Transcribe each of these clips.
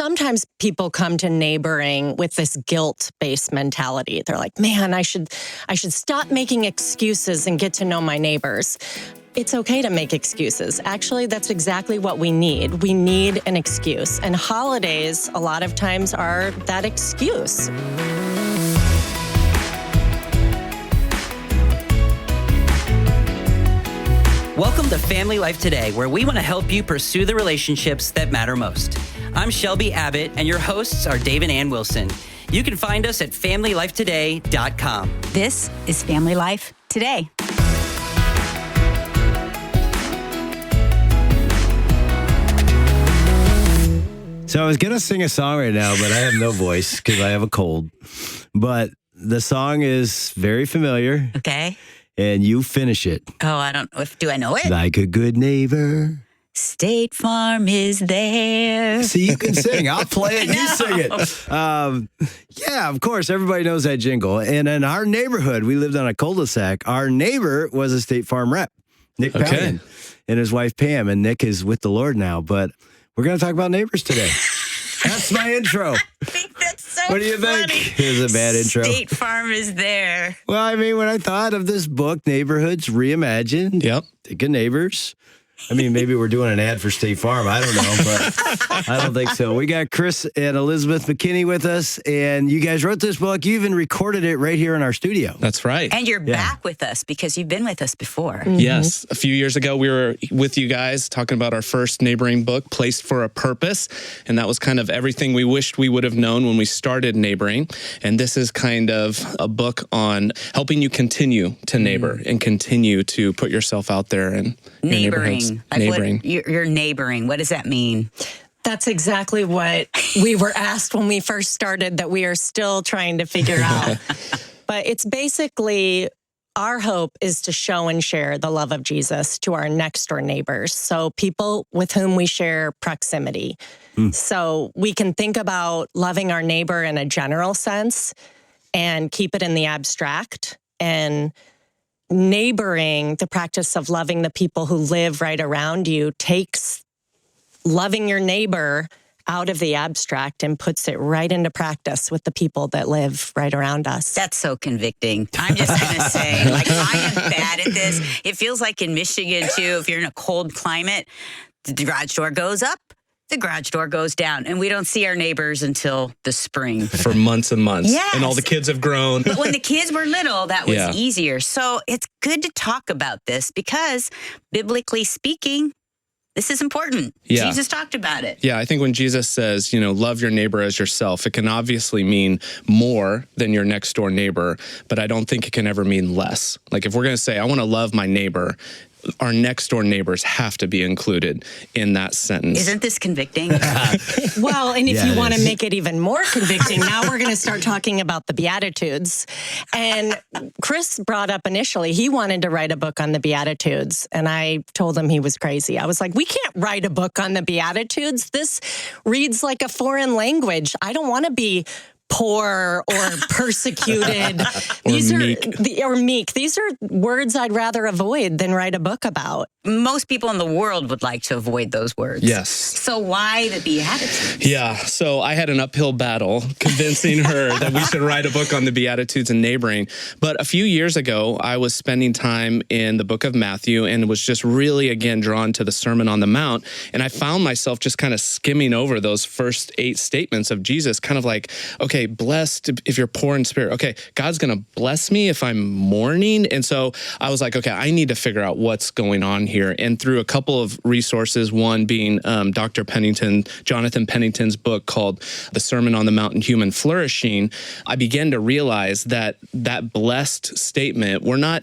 sometimes people come to neighboring with this guilt-based mentality. They're like, man, I should stop making excuses and get to know my neighbors. It's okay to make excuses. Actually, that's exactly what we need. We need an excuse. And holidays, a lot of times, are that excuse. Welcome to Family Life Today, where we want to help you pursue the relationships that matter most. I'm Shelby Abbott, and your hosts are Dave and Ann Wilson. You can find us at FamilyLifeToday.com. This is Family Life Today. So I was going to sing a song right now, but I have no voice because I have a cold. But the song is very familiar. Okay. And you finish it. Oh, I don't know. Do I know it? Like a good neighbor. State Farm is there. See, you can sing. I'll play it. You sing it. Yeah, of course. Everybody knows that jingle. And in our neighborhood, we lived on a cul-de-sac. Our neighbor was a State Farm rep, Nick Pelican, and his wife, Pam. And Nick is with the Lord now. But we're going to talk about neighbors today. That's my intro. I think that's so What do you funny. think? It was a bad intro. State Farm is there. Well, I mean, when I thought of this book, Neighborhoods Reimagined, think of neighbors. I mean, maybe we're doing an ad for State Farm. I don't know, but I don't think so. We got Chris and Elizabeth McKinney with us, and you guys wrote this book. You even recorded it right here in our studio. That's right. And you're back with us because you've been with us before. Mm-hmm. Yes. A few years ago, we were with you guys talking about our first neighboring book, Placed for a Purpose. And that was kind of everything we wished we would have known when we started neighboring. And this is kind of a book on helping you continue to neighbor and continue to put yourself out there in your neighborhoods. Neighboring. You're neighboring. What does that mean? That's exactly what we were asked when we first started, that we are still trying to figure out. But it's basically, our hope is to show and share the love of Jesus to our next door neighbors. So people with whom we share proximity. So we can think about loving our neighbor in a general sense and keep it in the abstract. And neighboring, the practice of loving the people who live right around you, takes loving your neighbor out of the abstract and puts it right into practice with the people that live right around us. That's so convicting. I'm just going to say, I am bad at this. It feels like in Michigan, too, if you're in a cold climate, the garage door goes up, the garage door goes down, and we don't see our neighbors until the spring. For months and months. Yes. And all the kids have grown. But when the kids were little, that was easier. So it's good to talk about this because, biblically speaking, this is important. Yeah. Jesus talked about it. Yeah, I think when Jesus says, love your neighbor as yourself, it can obviously mean more than your next door neighbor, but I don't think it can ever mean less. Like if we're going to say, I want to love my neighbor, our next door neighbors have to be included in that sentence. Isn't this convicting? Well, and if you want to make it even more convicting, now we're going to start talking about the beatitudes. And Chris brought up initially, he wanted to write a book on the beatitudes. And I told him he was crazy. I was like, we can't write a book on the beatitudes. This reads like a foreign language. I don't want to be poor or persecuted. Or meek. These are words I'd rather avoid than write a book about. Most people in the world would like to avoid those words. Yes. So why the Beatitudes? Yeah. So I had an uphill battle convincing her that we should write a book on the Beatitudes and neighboring. But a few years ago, I was spending time in the book of Matthew and was just really, again, drawn to the Sermon on the Mount. And I found myself just kind of skimming over those first 8 statements of Jesus, kind of like, okay, blessed if you're poor in spirit. Okay, God's going to bless me if I'm mourning. And so I was like, okay, I need to figure out what's going on here. And through a couple of resources, one being Jonathan Pennington's book called The Sermon on the Mount and Human Flourishing, I began to realize that blessed statement, we're not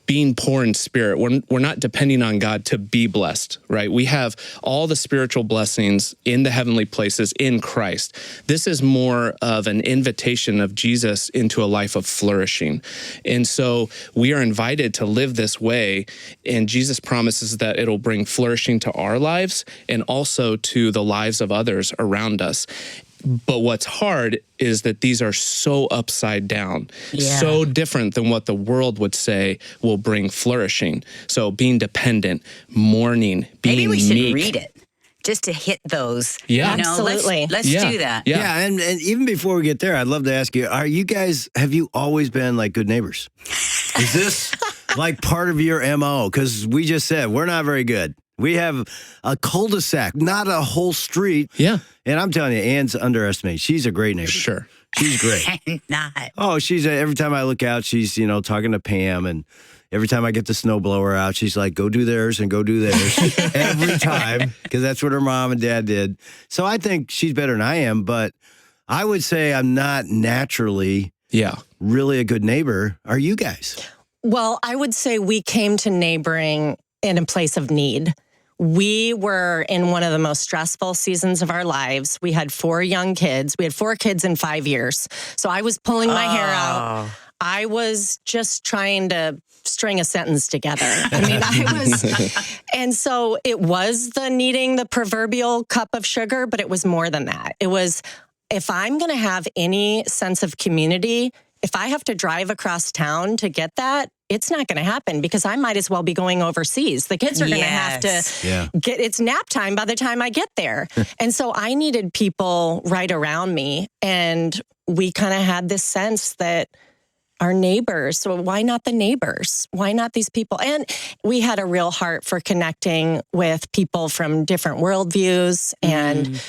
being poor in spirit. We're not depending on God to be blessed, right? We have all the spiritual blessings in the heavenly places in Christ. This is more of an invitation of Jesus into a life of flourishing. And so we are invited to live this way, and Jesus promises that it'll bring flourishing to our lives and also to the lives of others around us. But what's hard is that these are so upside down, so different than what the world would say will bring flourishing. So being dependent, mourning, being Maybe we should meek. read it. just to hit those. Yeah. You know, Absolutely. Let's Yeah. do that. Yeah. And even before we get there, I'd love to ask you, have you always been like good neighbors? Is this like part of your MO? Because we just said we're not very good. We have a cul-de-sac, not a whole street. Yeah. And I'm telling you, Ann's underestimated. She's a great neighbor. Sure. She's great. I'm not. Oh, every time I look out, she's, talking to Pam, and every time I get the snowblower out, she's like, go do theirs and go do theirs every time, because that's what her mom and dad did. So I think she's better than I am, but I would say I'm not naturally really a good neighbor. Are you guys? Well, I would say we came to neighboring in a place of need. We were in one of the most stressful seasons of our lives. We had 4 young kids. We had 4 kids in 5 years. So I was pulling my hair out. I was just trying to string a sentence together. And so it was needing the proverbial cup of sugar, but it was more than that. It was, if I'm going to have any sense of community, if I have to drive across town to get that, it's not going to happen because I might as well be going overseas. The kids are going to have to get, it's nap time by the time I get there. And so I needed people right around me. And we kind of had this sense that our neighbors, so why not the neighbors? Why not these people? And we had a real heart for connecting with people from different worldviews and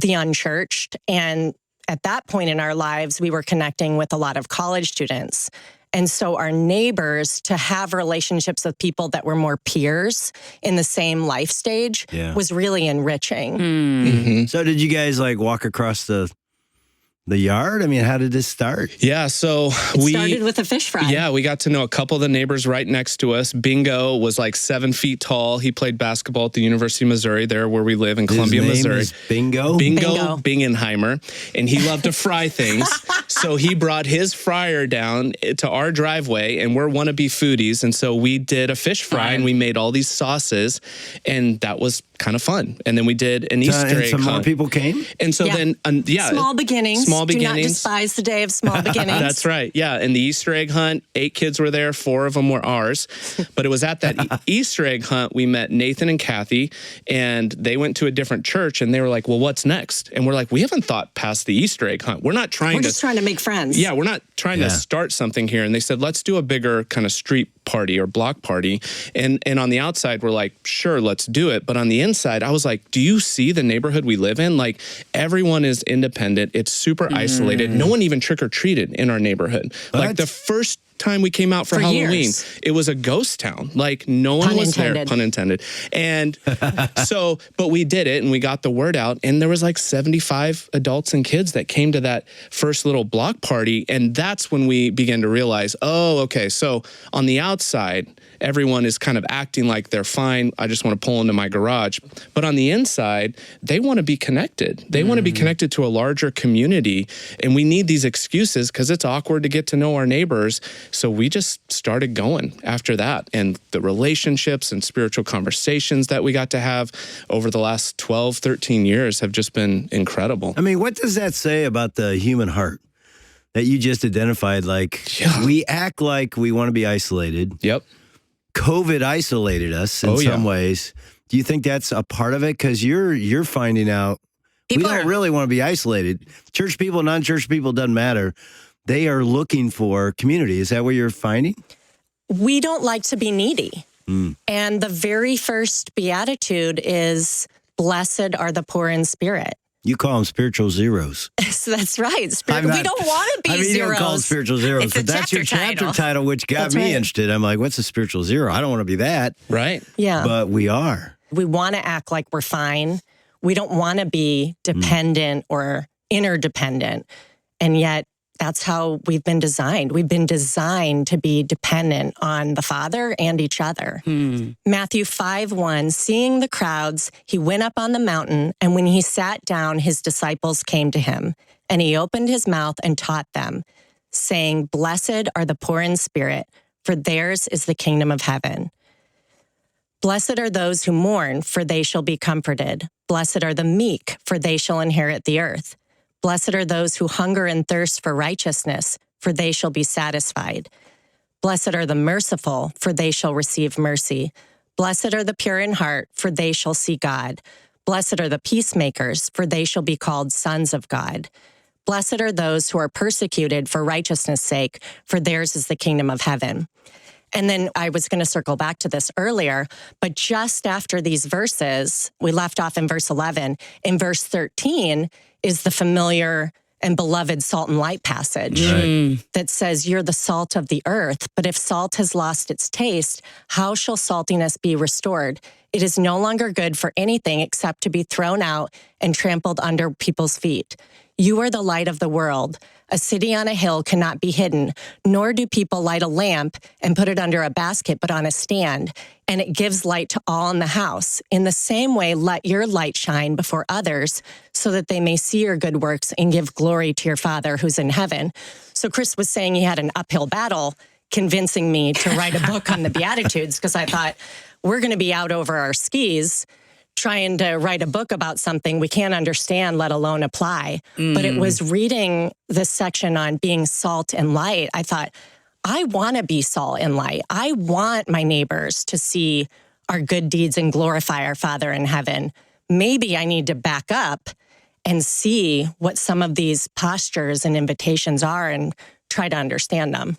the unchurched. And at that point in our lives, we were connecting with a lot of college students. And so our neighbors, to have relationships with people that were more peers in the same life stage was really enriching. So did you guys like walk across the yard? I mean, how did this start? Yeah, so we started with a fish fry. Yeah, we got to know a couple of the neighbors right next to us. Bingo was like 7 feet tall. He played basketball at the University of Missouri, there where we live in Columbia, His name Missouri. is Bingo? Bingo Bingenheimer, and he loved to fry things. So he brought his fryer down to our driveway, and we're wannabe foodies, and so we did a fish fry, and we made all these sauces, and that was kind of fun. And then we did an Easter egg some more hunt. people came? And so then, Small beginnings. Small beginnings. Do not despise the day of small beginnings. That's right. Yeah. And the Easter egg hunt, 8 kids were there. 4 of them were ours. But it was at that Easter egg hunt we met Nathan and Kathy, and they went to a different church, and they were like, well, what's next? And we're like, we haven't thought past the Easter egg hunt. We're just trying to make friends. Yeah, we're not trying to start something here. And they said, let's do a bigger kind of street party or block party. And on the outside, we're like, sure, let's do it. But on the inside, I was like, do you see the neighborhood we live in? Like, everyone is independent. It's super isolated. No one even trick-or-treated in our neighborhood. Like, the first time we came out for Halloween, it was a ghost town. Like, no one was there, pun intended. And so, but we did it, and we got the word out, and there was like 75 adults and kids that came to that first little block party. And that's when we began to realize, oh, okay, so on the outside, everyone is kind of acting like they're fine. I just want to pull into my garage. But on the inside, they want to be connected. They want to be connected to a larger community. And we need these excuses because it's awkward to get to know our neighbors. So we just started going after that. And the relationships and spiritual conversations that we got to have over the last 12, 13 years have just been incredible. I mean, what does that say about the human heart that you just identified? Like, we act like we want to be isolated. Yep. COVID isolated us in some ways. Do you think that's a part of it? Because you're finding out we don't really want to be isolated. Church people, non-church people, doesn't matter. They are looking for community. Is that what you're finding? We don't like to be needy. And the very first beatitude is, blessed are the poor in spirit. You call them spiritual zeros. So that's right. We don't want to be zeros. You don't call them spiritual zeros, but that's your chapter title, which got me interested. I'm like, what's a spiritual zero? I don't want to be that. Right. Yeah. But we are. We want to act like we're fine. We don't want to be dependent or interdependent. And yet, that's how we've been designed. We've been designed to be dependent on the Father and each other. Matthew 5:1, seeing the crowds, he went up on the mountain, and when he sat down, his disciples came to him, and he opened his mouth and taught them, saying, blessed are the poor in spirit, for theirs is the kingdom of heaven. Blessed are those who mourn, for they shall be comforted. Blessed are the meek, for they shall inherit the earth. Blessed are those who hunger and thirst for righteousness, for they shall be satisfied. Blessed are the merciful, for they shall receive mercy. Blessed are the pure in heart, for they shall see God. Blessed are the peacemakers, for they shall be called sons of God. Blessed are those who are persecuted for righteousness' sake, for theirs is the kingdom of heaven. And then I was going to circle back to this earlier, but just after these verses, we left off in verse 11. In verse 13 is the familiar and beloved salt and light passage that says, you're the salt of the earth, but if salt has lost its taste, how shall saltiness be restored? It is no longer good for anything except to be thrown out and trampled under people's feet. You are the light of the world. A city on a hill cannot be hidden, nor do people light a lamp and put it under a basket, but on a stand, and it gives light to all in the house. In the same way, let your light shine before others so that they may see your good works and give glory to your Father who's in heaven. So Chris was saying he had an uphill battle convincing me to write a book on the Beatitudes, because I thought we're going to be out over our skis trying to write a book about something we can't understand, let alone apply. But it was reading this section on being salt and light. I thought, I want to be salt and light. I want my neighbors to see our good deeds and glorify our Father in heaven. Maybe I need to back up and see what some of these postures and invitations are and try to understand them.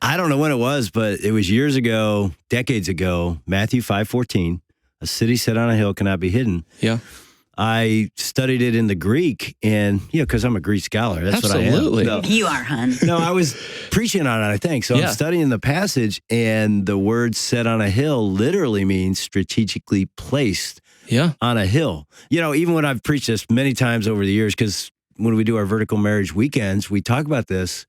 I don't know when it was, but it was years ago, decades ago, Matthew 5:14. A city set on a hill cannot be hidden. Yeah. I studied it in the Greek, and because I'm a Greek scholar, that's Absolutely. what I am. You are, hun. No, I was preaching on it, I think. So I'm studying the passage, and the word set on a hill literally means strategically placed on a hill. Even when I've preached this many times over the years, because when we do our vertical marriage weekends, we talk about this.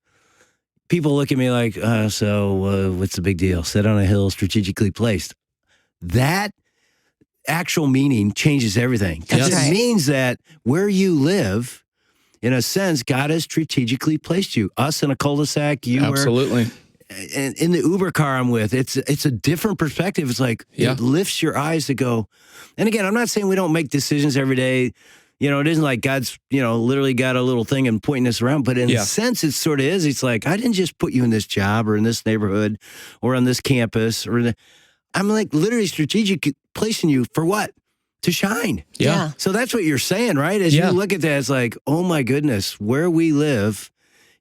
People look at me like, so what's the big deal? Set on a hill, strategically placed. That actual meaning changes everything. Because it means that where you live, in a sense, God has strategically placed you. Us in a cul-de-sac, you Absolutely. And in the Uber car I'm with, it's a different perspective. It's like it lifts your eyes to go. And again, I'm not saying we don't make decisions every day. It isn't like God's, literally got a little thing and pointing us around. But in a sense, it sort of is. It's like, I didn't just put you in this job or in this neighborhood or on this campus. I'm like literally strategic placing you for what? To shine. Yeah. So that's what you're saying, right? As you look at that, it's like, oh my goodness, where we live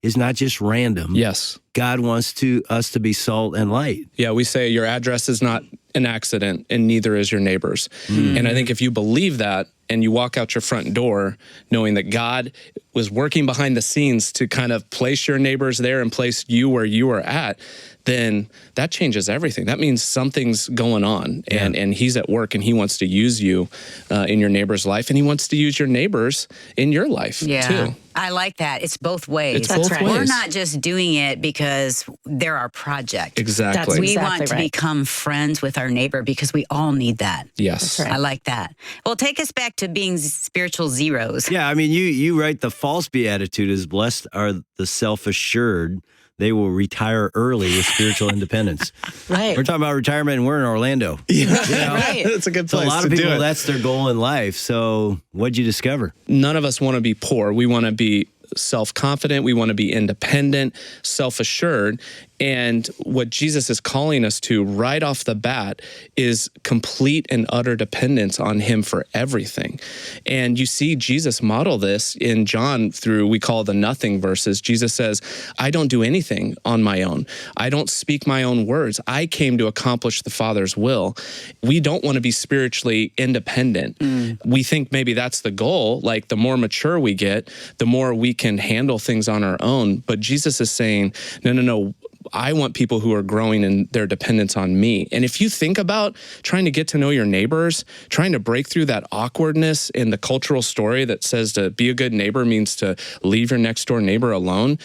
is not just random. Yes. God wants us to be salt and light. Yeah, we say your address is not an accident, and neither is your neighbor's. And I think if you believe that and you walk out your front door knowing that God was working behind the scenes to kind of place your neighbors there and place you where you are at, then that changes everything. That means something's going on, and he's at work, and he wants to use you in your neighbor's life, and he wants to use your neighbors in your life too. I like that. It's both ways. It's both ways. We're not just doing it because they're our project. Exactly. We want to become friends with our neighbor because we all need that. Yes. I like that. Well, take us back to being spiritual zeros. Yeah, I mean, you write the false beatitude is blessed are the self-assured. They will retire early with spiritual independence. Right. We're talking about retirement, and we're in Orlando. Right. That's a good place So a lot of to do people, it. that's their goal in life. So what'd you discover? None of us want to be poor. We want to be self-confident. We want to be independent, self-assured. And what Jesus is calling us to right off the bat is complete and utter dependence on him for everything. And you see Jesus model this in John through, we call the nothing verses. Jesus says, I don't do anything on my own. I don't speak my own words. I came to accomplish the Father's will. We don't want to be spiritually independent. We think maybe that's the goal. Like the more mature we get, the more we can handle things on our own. But Jesus is saying, no. I want people who are growing in their dependence on me. And if you think about trying to get to know your neighbors, trying to break through that awkwardness in the cultural story that says to be a good neighbor means to leave your next door neighbor alone,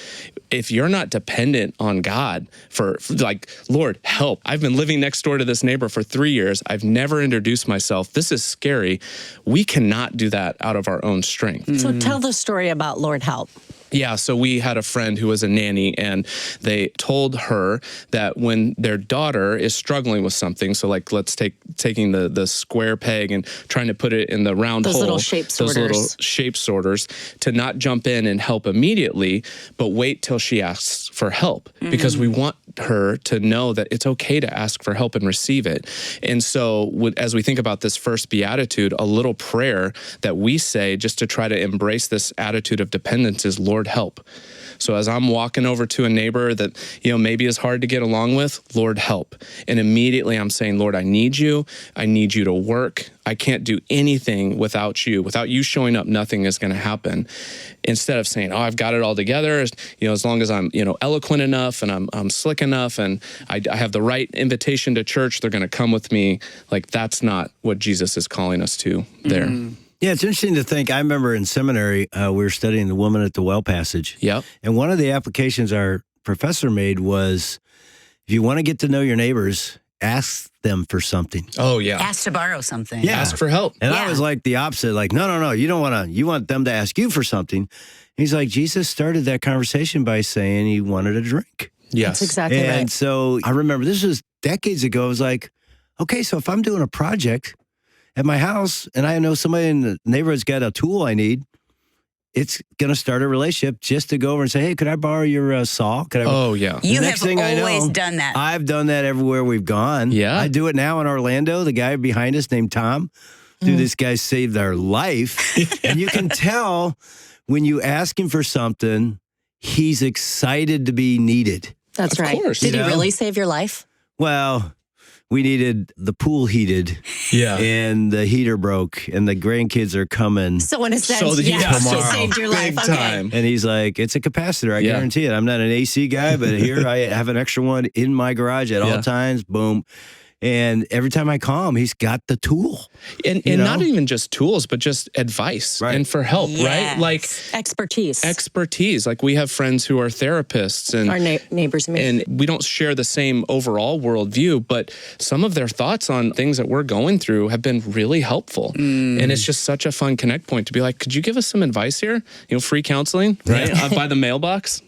if you're not dependent on God for like, Lord, help. I've been living next door to this neighbor for 3 years. I've never introduced myself. This is scary. We cannot do that out of our own strength. So tell the story about Lord Help. Yeah, so we had a friend who was a nanny, and they told her that when their daughter is struggling with something, so like let's taking the square peg and trying to put it in the round hole, Little shape sorters. those little shape sorters, to not jump in and help immediately, but wait till she asks for help because we want her to know that it's okay to ask for help and receive it. And so as we think about this first beatitude, a little prayer that we say just to try to embrace this attitude of dependence is, Lord, help. So as I'm walking over to a neighbor that, maybe is hard to get along with, Lord, help. And immediately I'm saying, Lord, I need you. I need you to work. I can't do anything without you. Without you showing up, nothing is going to happen. Instead of saying, I've got it all together, as long as I'm, eloquent enough and I'm slick enough and I have the right invitation to church, they're going to come with me. Like, that's not what Jesus is calling us to there. Yeah, it's interesting to think. I remember in seminary, we were studying the woman at the well passage. Yep. And one of the applications our professor made was, if you want to get to know your neighbors, ask them for something. Oh, yeah. Ask to borrow something. Yeah. Ask for help. And I was like the opposite, like, no, you don't want to, you want them to ask you for something. He's like, Jesus started that conversation by saying he wanted a drink. Yes. That's exactly And right. so I remember this was decades ago. I was like, okay, so if I'm doing a project at my house and I know somebody in the neighborhood's got a tool I need, it's going to start a relationship just to go over and say, hey, could I borrow your saw? Could I? Oh, yeah. You Next have thing I always know, done that. I've done that everywhere we've gone. Yeah. I do it now in Orlando. The guy behind us named Tom. Dude, this guy saved our life. And you can tell when you ask him for something, he's excited to be needed. That's Of right. course. Did You he know? really save your life? Well, we needed the pool heated Yeah. and the heater broke and the grandkids are coming. So in a sense, So, yeah, so he saved your life. big Okay. time. And he's like, it's a capacitor. I Yeah. guarantee it. I'm not an AC guy, but here I have an extra one in my garage at all times. Boom. And every time I call him, he's got the tool. And You know? not even just tools, but just advice Right. and for help, right? Yes. Like Expertise. Like we have friends who are therapists and Our neighbors. and we don't share the same overall worldview, but some of their thoughts on things that we're going through have been really helpful. And it's just such a fun connect point to be like, could you give us some advice here? Free counseling, right? By the mailbox.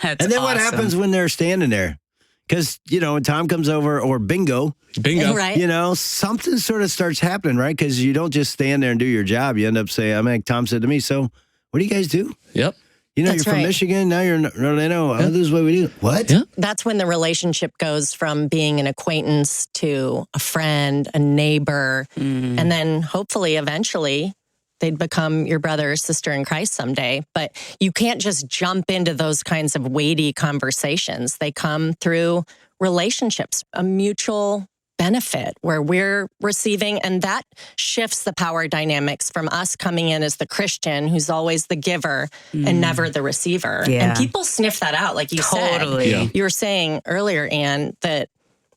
That's And then what awesome. happens when they're standing there? Because, when Tom comes over or bingo, Bingo. Right. something sort of starts happening, right? Because you don't just stand there and do your job. You end up saying, Tom said to me, so what do you guys do? Yep. You're That's from right. Michigan. Now you're in Orlando. Oh, this is what we do. What? Yeah. That's when the relationship goes from being an acquaintance to a friend, a neighbor, and then hopefully eventually they'd become your brother or sister in Christ someday. But you can't just jump into those kinds of weighty conversations. They come through relationships, a mutual benefit where we're receiving, and that shifts the power dynamics from us coming in as the Christian who's always the giver and never the receiver. Yeah. And people sniff that out, like you Totally. said. You were saying earlier, Anne, that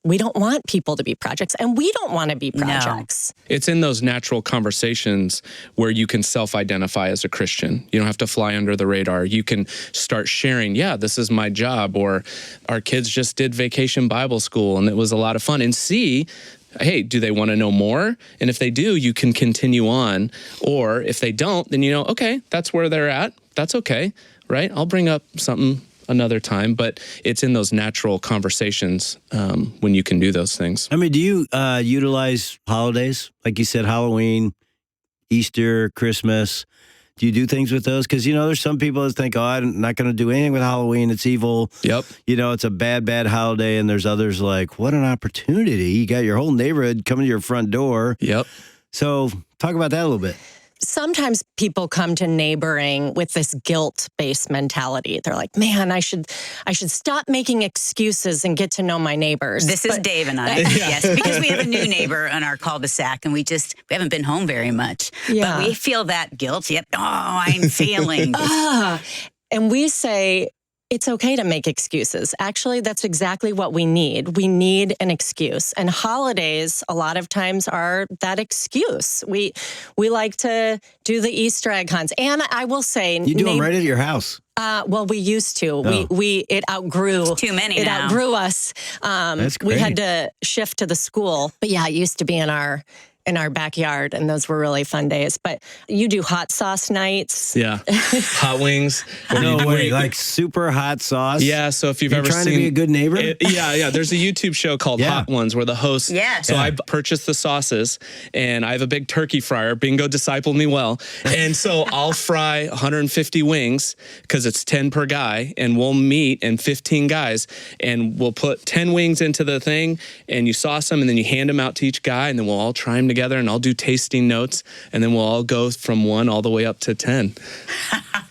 we don't want people to be projects, and we don't want to be projects. It's in those natural conversations where you can self-identify as a Christian. You don't have to fly under the radar. You can start sharing, this is my job, or our kids just did vacation Bible school and it was a lot of fun, and see, hey, do they want to know more? And if they do, you can continue on. Or if they don't, then okay, that's where they're at. That's okay, right? I'll bring up something another time, but it's in those natural conversations when you can do those things. Do you utilize holidays? Like you said, Halloween, Easter, Christmas. Do you do things with those? Because, there's some people that think, I'm not going to do anything with Halloween. It's evil. Yep. It's a bad, bad holiday. And there's others like, what an opportunity. You got your whole neighborhood coming to your front door. Yep. So talk about that a little bit. Sometimes people come to neighboring with this guilt-based mentality. They're like, man, I should stop making excuses and get to know my neighbors. This is Dave and I. Yes, because we have a new neighbor on our cul-de-sac, and we haven't been home very much. Yeah. But we feel that guilt. Yep. Oh, I'm failing. And we say, it's okay to make excuses. Actually, that's exactly what we need. We need an excuse. And holidays, a lot of times, are that excuse. We like to do the Easter egg hunts. And I will say... You do them right at your house. Well, we used to. Oh. It outgrew. It's too many It now. outgrew us. That's We great. had to shift to the school. But yeah, it used to be in our in our backyard, and those were really fun days. But you do hot sauce nights. Yeah. Hot wings. No way. Like super hot sauce. Yeah. So if you've You're ever trying seen, to be a good neighbor. Yeah. There's a YouTube show called Hot Ones where the host. Yes. So I purchased the sauces, and I have a big turkey fryer. Bingo discipled me well. And so I'll fry 150 wings because it's 10 per guy, and we'll meet and 15 guys, and we'll put 10 wings into the thing, and you sauce them, and then you hand them out to each guy, and then we'll all try them together, and I'll do tasting notes, and then we'll all go from 1 all the way up to 10.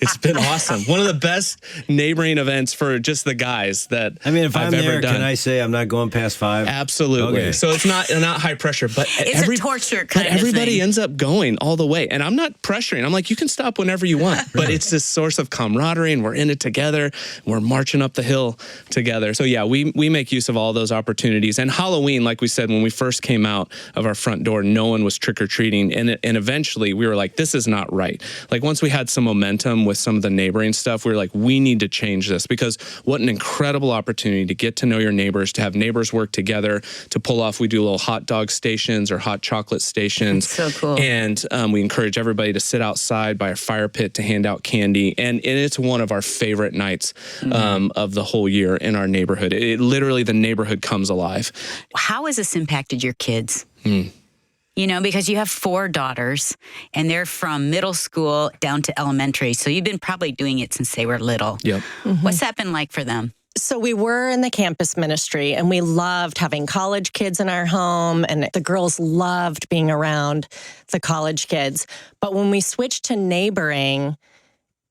It's been awesome. One of the best neighboring events for just the guys that if I've I'm ever there, done. can I say I'm not going past 5? Absolutely. Okay. So it's not high pressure, but It's a torture kind of everybody thing. ends up going all the way. And I'm not pressuring. I'm like, you can stop whenever you want, but it's this source of camaraderie, and we're in it together. We're marching up the hill together. So yeah, we make use of all those opportunities. And Halloween, like we said, when we first came out of our front door, no one was trick-or-treating. And eventually we were like, this is not right. Like once we had some momentum with some of the neighboring stuff, we were like, we need to change this, because what an incredible opportunity to get to know your neighbors, to have neighbors work together, to pull off. We do little hot dog stations or hot chocolate stations. That's so cool. And we encourage everybody to sit outside by a fire pit to hand out candy. And it's one of our favorite nights of the whole year in our neighborhood. It literally, the neighborhood comes alive. How has this impacted your kids? You know, because you have 4 daughters, and they're from middle school down to elementary. So you've been probably doing it since they were little. Yep. What's that been like for them? So we were in the campus ministry, and we loved having college kids in our home, and the girls loved being around the college kids. But when we switched to neighboring,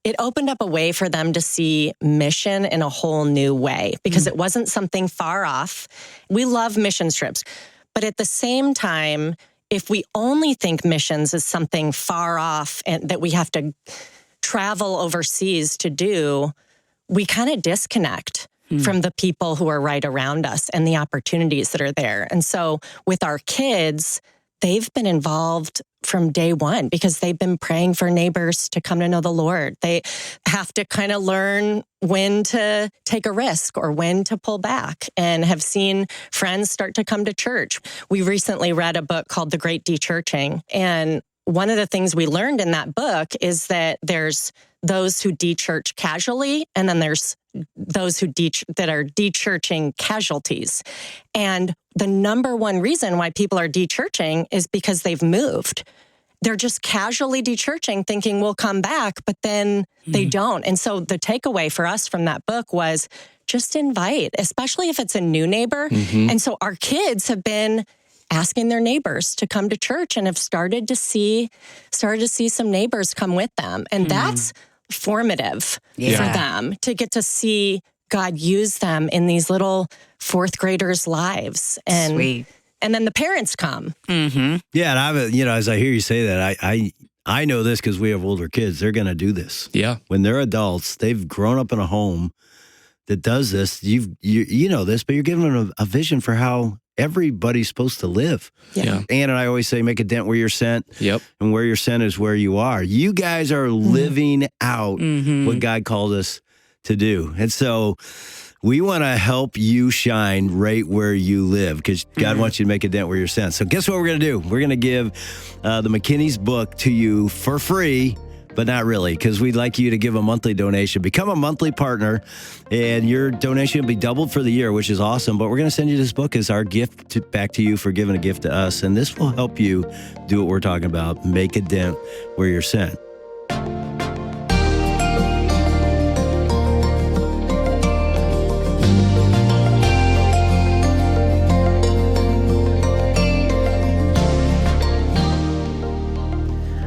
it opened up a way for them to see mission in a whole new way, because it wasn't something far off. We love mission trips, but at the same time, if we only think missions is something far off and that we have to travel overseas to do, we kind of disconnect from the people who are right around us and the opportunities that are there. And so with our kids, they've been involved from day one because they've been praying for neighbors to come to know the Lord. They have to kind of learn when to take a risk or when to pull back, and have seen friends start to come to church. We recently read a book called The Great De-Churching. And one of the things we learned in that book is that there's those who de-church casually, and then there's those who that are de-churching casualties. And the number one reason why people are de-churching is because they've moved. They're just casually de-churching, thinking we'll come back, but then they don't. And so the takeaway for us from that book was just invite, especially if it's a new neighbor. And so our kids have been asking their neighbors to come to church and have started to see some neighbors come with them. And that's formative for them to get to see God use them in these little 4th graders' lives. And Sweet. And then the parents come. Yeah, and as I hear you say that, I know this because we have older kids. They're going to do this. Yeah. When they're adults, they've grown up in a home that does this. You know this, but you're giving them a vision for how everybody's supposed to live. Yeah. Ann and I always say, make a dent where you're sent. Yep. And where you're sent is where you are. You guys are living out what God called us to do. And so we want to help you shine right where you live, because God wants you to make a dent where you're sent. So guess what we're going to do? We're going to give the McKinney's book to you for free, but not really, because we'd like you to give a monthly donation. Become a monthly partner, and your donation will be doubled for the year, which is awesome. But we're going to send you this book as our gift back to you for giving a gift to us. And this will help you do what we're talking about, make a dent where you're sent.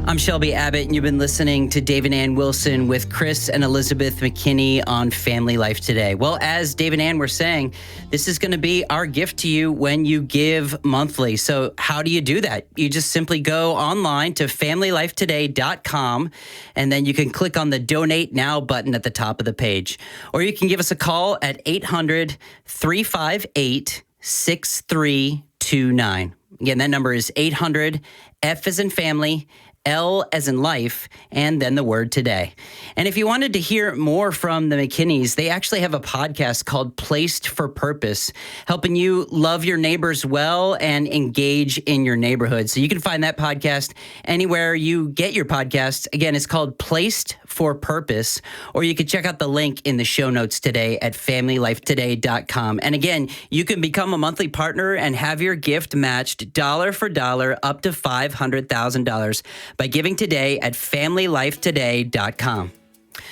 I'm Shelby Abbott, and you've been listening to Dave and Ann Wilson with Chris and Elizabeth McKinney on Family Life Today. Well, as Dave and Ann were saying, this is going to be our gift to you when you give monthly. So how do you do that? You just simply go online to FamilyLifeToday.com, and then you can click on the Donate Now button at the top of the page. Or you can give us a call at 800-358-6329. Again, that number is 800, F as in family, L as in life, and then the word today. And if you wanted to hear more from the McKinneys, they actually have a podcast called Placed for Purpose, helping you love your neighbors well and engage in your neighborhood. So you can find that podcast anywhere you get your podcasts. Again, it's called Placed for Purpose, or you can check out the link in the show notes today at FamilyLifeToday.com. And again, you can become a monthly partner and have your gift matched dollar for dollar up to $500,000 by giving today at FamilyLifeToday.com.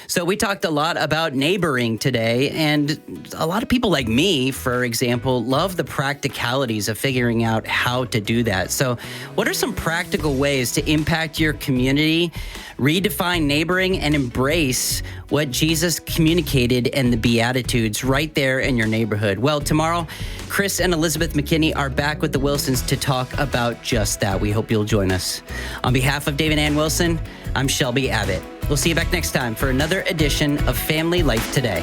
So we talked a lot about neighboring today, and a lot of people like me, for example, love the practicalities of figuring out how to do that. So what are some practical ways to impact your community, redefine neighboring, and embrace what Jesus communicated in the Beatitudes right there in your neighborhood? Well, tomorrow, Chris and Elizabeth McKinney are back with the Wilsons to talk about just that. We hope you'll join us. On behalf of Dave and Ann Wilson, I'm Shelby Abbott. We'll see you back next time for another edition of Family Life Today.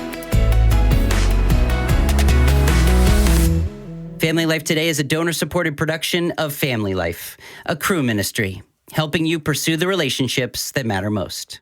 Family Life Today is a donor-supported production of Family Life, a crew ministry, helping you pursue the relationships that matter most.